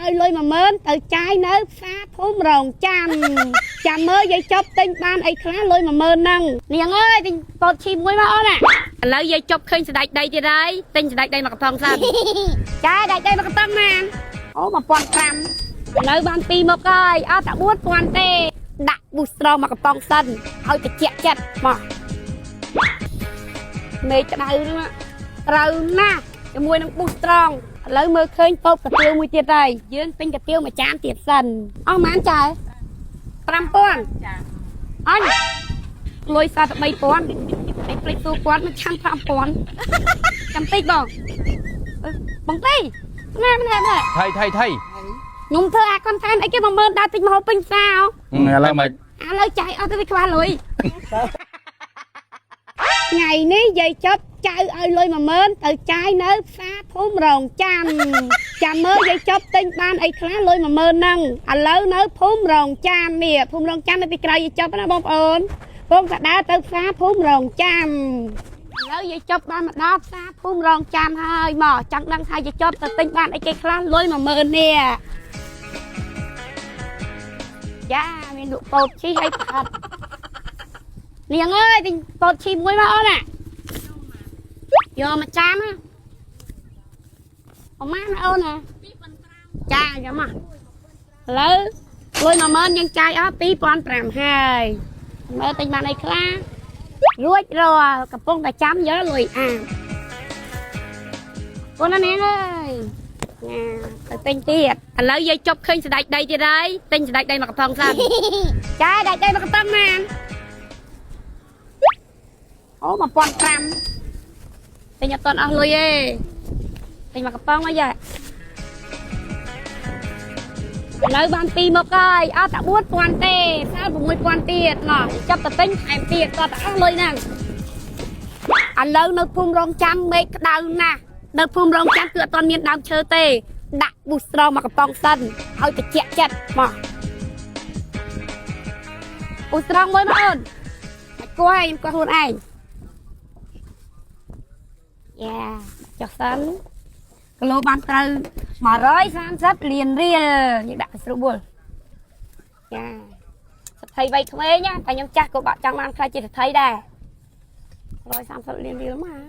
ឲ្យលុយ10000ទៅចាយនៅផ្សារភូមិរងចាំចាំមើលយាយចប់ទិញបានអីខ្លះលុយ10000ហ្នឹងនាងអើយទិញពតឈីមួយមកអូនឥឡូវយាយចប់ឃើញស្ដេចដីទៀតហើយទិញស្ដេចដីមកកំប៉ុងសិនចាយស្ដេចដីមកកំប៉ុងណាអូ1500ឥឡូវបាន2មកហើយអត់តែ4000ទេដាក់ប៊ូស្រោមកកំប៉ុងសិនឲ្យតិចចិត្តមកមេឃក្តៅហ្នឹងត្រូវណាស់ជាមួយនឹងប៊ូស្រងឥឡូវមើលឃើញតូបកាទៀវមួយទៀតហើយយើងទិញកាទៀវមួយចានទៀតសិនអស់ប៉ុន្មានចា5000ចាអញលុយសត3000ឯភ្លេចសួរគាត់មកឆាន់5000ចាំតិចបងតិចណាថៃខ្ញុំធ្វើអាកុនតែនអីគេ10000ដើរទិញមកហូបពេញផ្សារឥឡូវមិនឥឡូវចាយអត់ទៅវាខ្វះលុយថ្ងៃនេះយាយចប់ចៅឲ្យលុយ10000ទៅចាយនៅផ្សារភូមិរងចាំចាំមើលយាយចប់ទិញបានអីខ្លះលុយ10000ហ្នឹងឥឡូវនៅភូមិរងចាំនេះភូមិរងចាំនៅពីក្រៅយាយចប់ណាបងប្អូនបងក៏ដើរទៅផ្សារភូមិរងចាំឥឡូវយាយចប់បានមកដល់ផ្សារភូមិរងចាំហើយមកចង់ដឹងថាយាយចប់ទៅទិញបានអីគេខ្លះលុយ10000នេះយ៉ាមានលក់ពោតឈីឲ្យប្រអប់នាងអើយទិញពោតឈីមួយមកអូនយកមកចាំណាប្រហែលណាអូនចាយកមកឥឡូវលុយ10000យើងចាយអស់2500ហើយមើលទិញបានអីខ្លះរួចរាល់កំពុងតែចាំយកលុយអាអូននាងអើយទៅទិញទៀតឥឡូវយាយចប់ឃើញស្ដេចដីទៀតហើយទិញស្ដេចដីមកកំប៉ុងសិនចាស្ដេចដីមកកំប៉ុងណាអូ1500ទិញអត់ទាន់អស់លុយទេទិញមកកំប៉ុងមកយ៉ាឥឡូវបាន2មកហើយអត់តែ4000ទេ46,000ទៀតណោះចាប់ទៅទិញថែមទៀតក៏តែអស់លុយហ្នឹងឥឡូវនៅភូមិរងចាំមេឃក្តៅណាស់នៅភូមិរងចាំគឺអត់ទាន់មានដើមឈើទេដាក់ប៊ូស្រោមកកំប៉ុងសិនឲ្យតិចចិត្តមកប៊ូស្រោមួយមកអូនមិនគួរឲ្យខ្ញុំគាត់ខ្លួនឯងយ៉ាចុះសិនគីឡូបានត្រូវ130លានរៀលយើងដាក់ស្រួលបុលចាសទ្ធិវ័យក្មេងណាតែខ្ញុំចាស់ក៏បាក់ចង់បានខ្លាចជាសទ្ធិដែរ130លានរៀលមក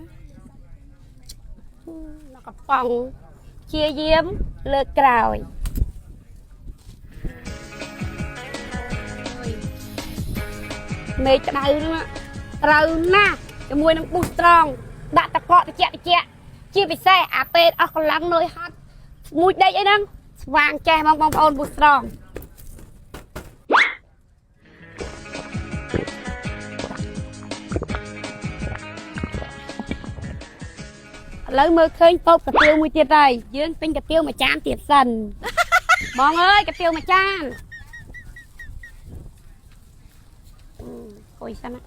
នៅកំប៉ុងជាយាមលើកក្រោយមេឃក្តៅហ្នឹងត្រូវណាស់ជាមួយនឹងប៊ូស្រងដាក់តកកតិចជាពិសេសអាពេលអស់កម្លាំងនឿយហត់មួយដេកអីហ្នឹងស្វាងចេះបងប្អូនប៊ូស្រងឥឡូវមើលឃើញតូបកាទៀវមួយទៀតហើយយើងទិញកាទៀវមួយចានទៀតសិនបងអើយកាទៀវមួយចានអុយសិនណា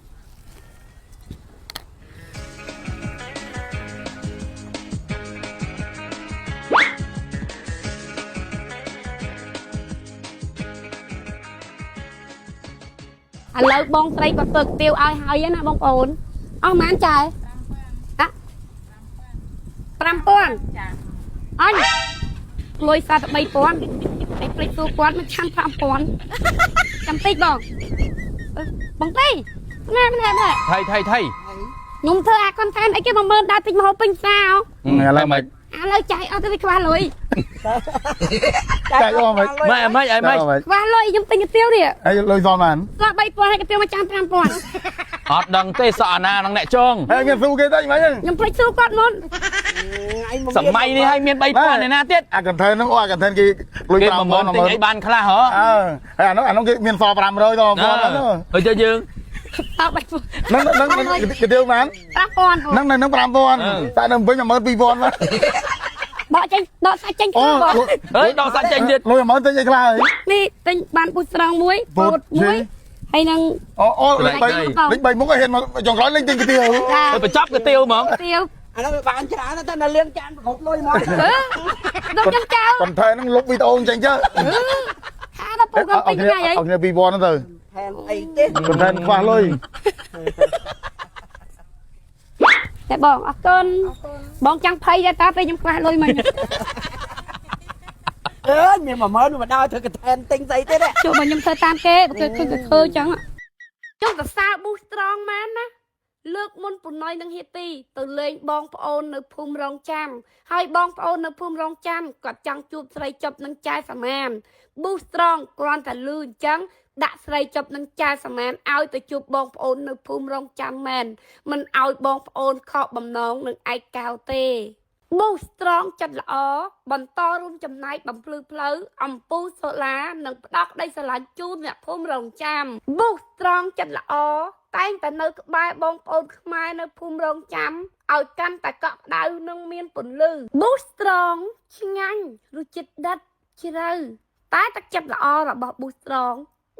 ឥឡូវបងស្រីក៏ធ្វើកាទៀវឲ្យហើយណាបងប្អូនអស់ប៉ុន្មានចា5000ចាអញលុយសត3000ឯភ្លេចសួរគាត់មកឆាន់5000ចាំតិចបងតិចណាថៃខ្ញុំធ្វើអាកុនតែនអីគេ10000ដើរទិញមកហូបពេញផ្សារឥឡូវមិនឥឡូវចាយអត់ទៅវាខ្វះលុយចាយអស់មិនខ្វះលុយខ្ញុំទិញកាទៀវនេះហើយលុយសល់បានសល់3000ហើយកាទៀវមកចាំ5000អត់ដឹងទេសក់អាណានឹងអ្នកចងហើយខ្ញុំស៊ូគេទៅមិនខ្ញុំភ្លេចស៊ូគាត់មុនសម័យនេះឲ្យមាន3000ឯណាទៀតអាកន្ថែនហ្នឹងអាកន្ថែនគេលុយ50000ទិញឲ្យបានខ្លះហ៎ហើយអានោះគេមានសល់500ទៅបងហើយទៅយើងតើ3000នឹងកាទៀវបាន5000នឹង5000តែនៅវិញ12000មកបកចេញដកសាច់ចេញអូហើយដកសាច់ចេញទៀតលុយ10000ទិញអីខ្លះហើយនេះទិញបានពូស្រង់មួយពោតមួយហើយនឹងអូលេខ3មុខឲ្យហ៊ានមកចុងក្រោយលេងទិញកាទៀវទៅបញ្ចប់កាទៀវហ្មងកាទៀវអានោះវាបានច្រើនទៅនៅលៀងចានគ្រប់លុយមកដល់ចឹងចៅប៉ុន្តែនឹងលុបវីដេអូចេញទៅខាដល់ពូក៏ទិញថ្ងៃអីអត់គ្នា2000ទៅថែមអីទេប៉ុន្តែខ្វះលុយតែបងអរគុណបងចាំភ័យតែពេលខ្ញុំខ្វះលុយមិញ មាន10000មកដល់ធ្វើកថែនទិញស្អីទៀត ចូលមកខ្ញុំធ្វើតាមគេគេឃើញចឹងចង់សរសើរ boost strong មែនណាលើកមុនពុណយនឹងហេទីទៅលេងបងប្អូននៅភូមិរងចាំហើយបងប្អូននៅភូមិរងចាំគាត់ចង់ជួបស្រីចប់នឹងចែសាមាន boost strong គ្រាន់តែលឺអញ្ចឹងដាក់ស្រីចប់នឹងចែសាមានឲ្យទៅជួបបងប្អូននៅភូមិរងចាំមែនមិនឲ្យបងប្អូនខកបំណងនឹងឯកោទេ boost strong ចិត្តល្អបន្តរួមចំណែកបំភ្លឺផ្លូវអំពូលសូឡានិងផ្ដោះក្តីស្រឡាញ់ជូនអ្នកភូមិរងចាំ boost strong ចិត្តល្អតែងតែនៅក្បែរបងប្អូនខ្មែរនៅភូមិរងចាំឲ្យកាន់តែកក់ក្ដៅនិងមានពន្លឺ boost strong ឆ្ងាញ់រសជាតិដិតជ្រៅតែទឹកចិត្តល្អរបស់ boost strong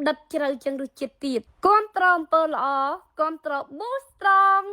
ដិតជ្រៅជាងរសជាតិទៀតគាំទ្រអំពើល្អគាំទ្រ boost strong